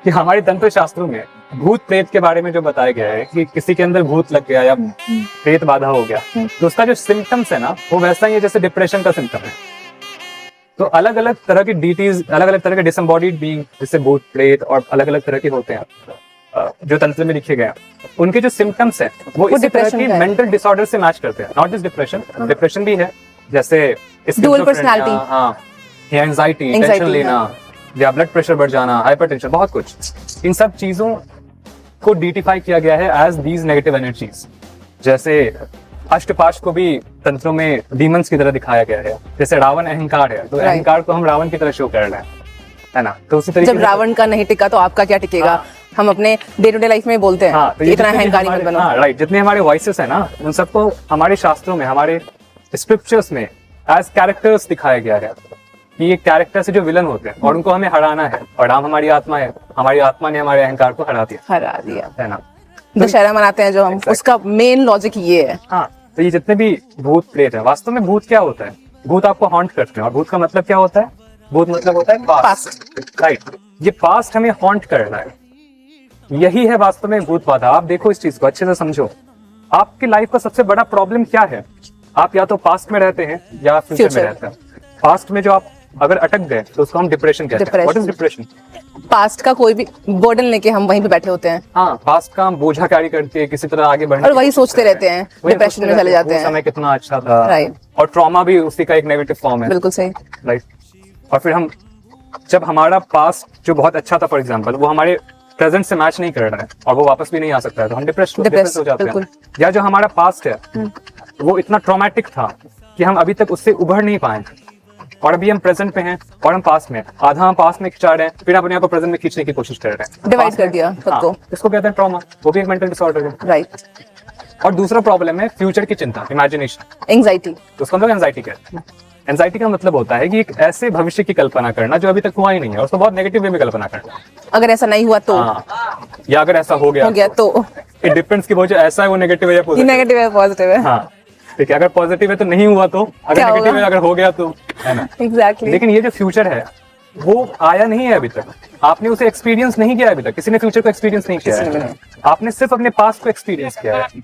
कि हमारे तंत्र शास्त्रों में भूत प्रेत के बारे में जो बताया गया है कि किसी के अंदर भूत लग गया या प्रेत बाधा हो गया, तो उसका जो सिम्टम्स है ना वो वैसा ही है जैसे डिप्रेशन का सिम्टम है। तो अलग अलग तरह की डीटीज, अलग अलग तरह के डिसएम्बॉडीड बीइंग जैसे भूत प्रेत और अलग अलग तरह के होते हैं जो तंत्र में लिखे गए हैं, उनके जो सिम्टम्स हैं वो इसी तरह की मेंटल डिसऑर्डर से मैच करते हैं। नॉट जस्ट डिप्रेशन, डिप्रेशन भी है जैसे डुअल पर्सनालिटी, हाँ, या एंजाइटी, टेंशन लेना या ब्लड प्रेशर बढ़ जाना, हाइपरटेंशन, बहुत कुछ। इन सब चीजों को डिटिफाई किया गया है एज दीज नेगेटिव एनर्जीज। जैसे अष्टपाश को भी तंत्रों में डीमंस की तरह दिखाया गया है। जैसे रावण अहंकार है, तो अहंकार को हम रावण की तरह शो कर रहे हैं, है ना। तो उसी तरीके जब रावण का नहीं टिका तो आपका क्या टिकेगा। हाँ। हम अपने डे टू डे लाइफ में बोलते हैं, हाँ, तो इतना अहंकारी मत बनो। हाँ, राइट। जितने हमारे वॉइसेस है ना, उन सबको हमारे शास्त्रों में, हमारे स्क्रिप्चर्स में एज कैरेक्टर्स दिखाया गया है कि ये कैरेक्टर से जो विलन होते हैं और उनको हमें हराना है। और राम हमारी आत्मा है, हमारी आत्मा ने हमारे अहंकार को हरा दिया, है ना। दशहरा मनाते हैं जो हम, उसका मेन लॉजिक ये है। हाँ, तो ये जितने भी भूत प्रेत है, वास्तव में भूत क्या होता है? भूत आपको हॉन्ट करते हैं। और भूत का मतलब क्या होता है? भूत मतलब होता है पास्ट, राइट। ये पास्ट हमें हॉन्ट करना है, यही है वास्तव में भूत बाधा। आप देखो इस चीज को अच्छे से समझो। आपकी लाइफ का सबसे बड़ा प्रॉब्लम क्या है? आप या तो पास्ट में रहते हैं या फ्यूचर में रहते हैं। पास्ट में जो आप अगर अटक गए तो उसको हम डिप्रेशन कहते हैं। What is depression? पास्ट का कोई भी बर्डन लेके हम वहीं पे बैठे होते हैं। हाँ, पास्ट का हम बोझा कैरी करके किसी तरह आगे बढ़ने और वही सोचते रहते हैं, डिप्रेशन में चले जाते हैं। समय कितना अच्छा था, राइट। और ट्रॉमा भी उसी का एक नेगेटिव फॉर्म है। बिल्कुल सही, राइट। और फिर हम जब हमारा पास्ट जो बहुत अच्छा था, फॉर एग्जांपल, वो हमारे प्रेजेंट से मैच नहीं कर रहा है और वो वापस भी नहीं आ सकता है, तो हम डिप्रेस हो जाते हैं। या जो हमारा पास्ट है वो इतना ट्रॉमेटिक था कि हम अभी तक उससे उभर नहीं पाए, और अभी हम प्रेजेंट में हैं और हम पास्ट में, आधा हम पास्ट में खिंचा रहे हैं, फिर अपने आप को प्रेजेंट में खींचने की कोशिश कर रहे हैं। डिवाइड कर दिया खुद को। इसको कहते हैं ट्रॉमा। वो भी एक मेंटल डिसऑर्डर है, राइट। और दूसरा प्रॉब्लम है फ्यूचर की चिंता, इमेजिनेशन, एंजाइटी। तो उसको हम लोग एंजाइटी कहते हैं। एंजाइटी का मतलब होता है कि एक ऐसे भविष्य की कल्पना करना जो अभी तक हुआ ही नहीं है, और उसको बहुत नेगेटिव वे में कल्पना करना। अगर ऐसा नहीं हुआ तो, या अगर ऐसा हो गया तो इट डिपेंड्स कि वो जो ऐसा है वो नेगेटिव है या पॉजिटिव। नेगेटिव है, पॉजिटिव है। हाँ, ठीक है। अगर पॉजिटिव है तो नहीं हुआ, तो अगर नेगेटिव है अगर हो गया तो, है ना। एग्जैक्टली। लेकिन ये जो फ्यूचर है वो आया नहीं है अभी तक, आपने उसे एक्सपीरियंस नहीं किया अभी तक। किसी ने फ्यूचर को एक्सपीरियंस नहीं किया है, आपने सिर्फ अपने पास्ट को एक्सपीरियंस किया है।